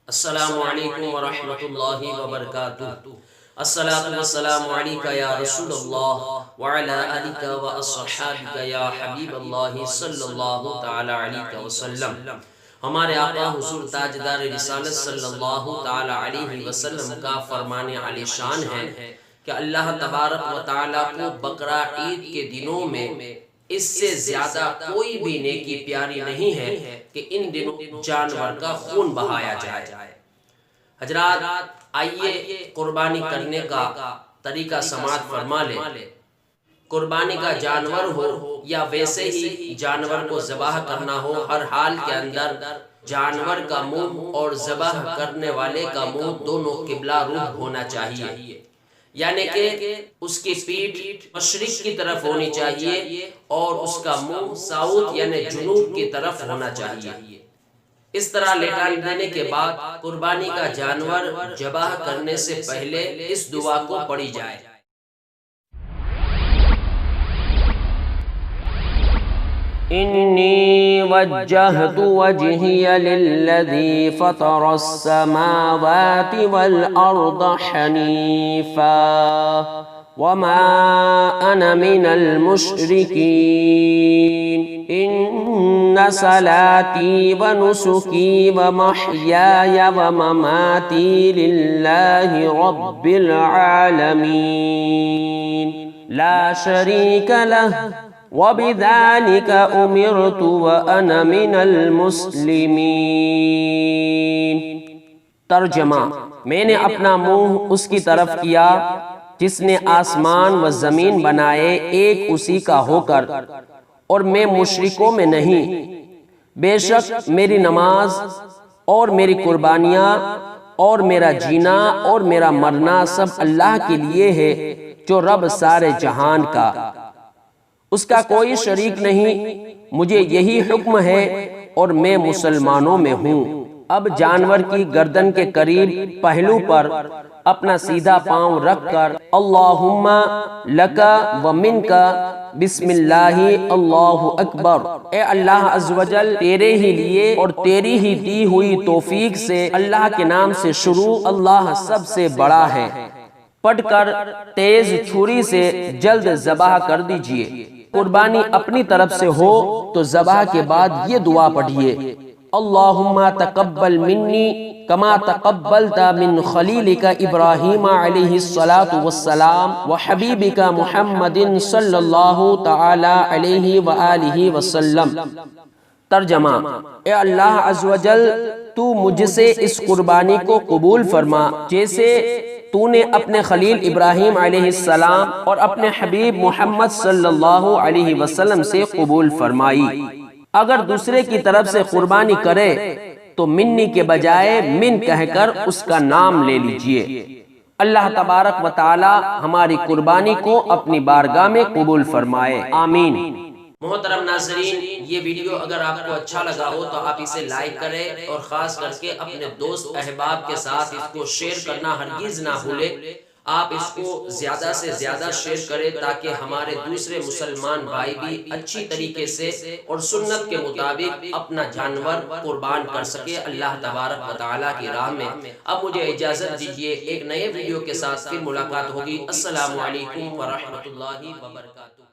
السلام علیکم ورحمۃ اللہ وبرکاتہ۔ الصلاۃ والسلام علیک یا رسول اللہ وعلی آلک واصحابک یا حبیب اللہ صلی اللہ تعالی علیہ وسلم۔ ہمارے آقا حضور تاجدار رسالت صلی اللہ تعالی علیہ وسلم کا فرمان عالی شان ہے کہ اللہ تبارک و تعالیٰ کو بقرہ عید کے دنوں میں اس سے زیادہ کوئی بھی نیکی پیاری نہیں ہے کہ ان دنوں جانور کا خون بہایا جائے۔ حضرات، آئیے قربانی کرنے کا طریقہ سماعت فرما لیں۔ قربانی کا جانور ہو یا ویسے ہی جانور کو ذبح کرنا ہو، ہر حال کے اندر جانور کا منہ اور ذبح کرنے والے کا منہ دونوں قبلہ رخ ہونا چاہیے، یعنی کہ اس کی پیٹھ مشرق کی طرف ہونی چاہیے اور اس کا منہ ساؤتھ یعنی جنوب کی طرف ہونا چاہیے۔ اس طرح لیٹان دینے کے بعد قربانی کا جانور ذبح کرنے سے پہلے اس دعا کو پڑھی جائے۔ إني وجهت وجهي للذي فطر السماوات والأرض حنيفا وما أنا من المشركين إن صلاتي ونسكي ومحياي ومماتي لله رب العالمين لا شريك له وَبِذَلِكَ أُمِرْتُ وَأَنَا مِنَ الْمُسْلِمِينَ۔ ترجمہ: میں نے اپنا منہ اس کی طرف کیا جس نے آسمان و زمین بنائے ایک اسی کا ہو کر، اور میں مشرکوں میں نہیں۔ بے شک میری نماز اور میری قربانیاں اور میرا جینا اور میرا مرنا سب اللہ کے لیے ہے جو رب سارے جہان کا، اس کا کوئی شریک نہیں۔ مجھے یہی حکم ہے اور میں مسلمانوں میں ہوں۔ اب جانور کی گردن کے قریب پہلو پر اپنا سیدھا پاؤں رکھ کر اللہم لکا و منکا بسم اللہ اللہ اکبر، اے اللہ عز و جل تیرے ہی لیے اور تیری ہی دی ہوئی توفیق سے، اللہ کے نام سے شروع، اللہ سب سے بڑا ہے، پڑھ کر تیز چھری سے جلد ذبح کر دیجئے۔ قربانی اپنی طرف سے ہو تو ذبح کے بعد یہ دعا پڑھیے: اللہم تقبل منی کما تقبلت من خلیلک ابراہیم علیہ السلام وحبیبک محمد صلی اللہ تعالی علیہ وآلہ وسلم۔ ترجمہ: اے اللہ عز و جل تو مجھ سے اس قربانی کو قبول فرما جیسے تو نے اپنے خلیل ابراہیم علیہ السلام اور اپنے حبیب محمد صلی اللہ علیہ وسلم سے قبول فرمائی۔ اگر دوسرے کی طرف سے قربانی کرے تو منی کے بجائے من کہہ کر اس کا نام لے لیجئے۔ اللہ تبارک و تعالی ہماری قربانی کو اپنی بارگاہ میں قبول فرمائے، آمین۔ محترم ناظرین، یہ ویڈیو اگر آپ کو اچھا لگا ہو تو آپ اسے لائک کریں اور خاص کر کے اپنے دوست احباب کے ساتھ اس کو شیئر کرنا ہرگز نہ بھولیں۔ آپ اس کو زیادہ سے زیادہ شیئر کریں تاکہ ہمارے دوسرے مسلمان بھائی بھی اچھی طریقے سے اور سنت کے مطابق اپنا جانور قربان کر سکے اللہ تبارک و تعالیٰ کی راہ میں۔ اب مجھے اجازت دیجیے، ایک نئے ویڈیو کے ساتھ پھر ملاقات ہوگی۔ السلام علیکم ورحمۃ اللہ وبرکاتہ۔